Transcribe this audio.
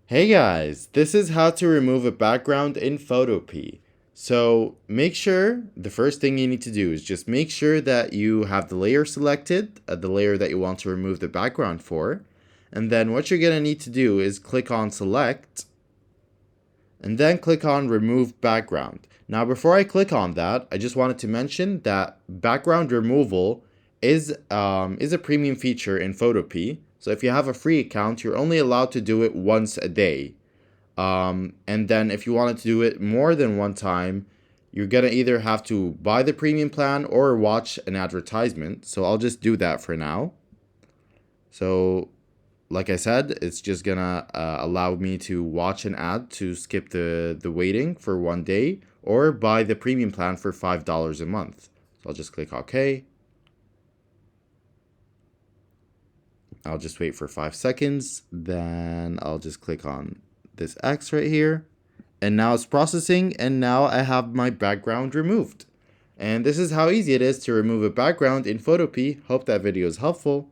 Hey guys, this is how to remove a background in PhotoPea. So make sure the first thing you need to do is just make sure that you have the layer selected, the layer that you want to remove the background for. And then what you're going to need to do is click on select and then click on remove background. Now before I click on that, I just wanted to mention that background removal is a premium feature in PhotoPea. So if you have a free account, you're only allowed to do it once a day. And then if you wanted to do it more than one time, you're gonna either have to buy the premium plan or watch an advertisement. So I'll just do that for now. So like I said, it's just gonna allow me to watch an ad to skip the waiting for one day or buy the premium plan for $5 a month. So I'll just click OK. I'll just wait for 5 seconds. Then I'll just click on this X right here. And now it's processing, and now I have my background removed. And this is how easy it is to remove a background in PhotoPea. Hope that video is helpful.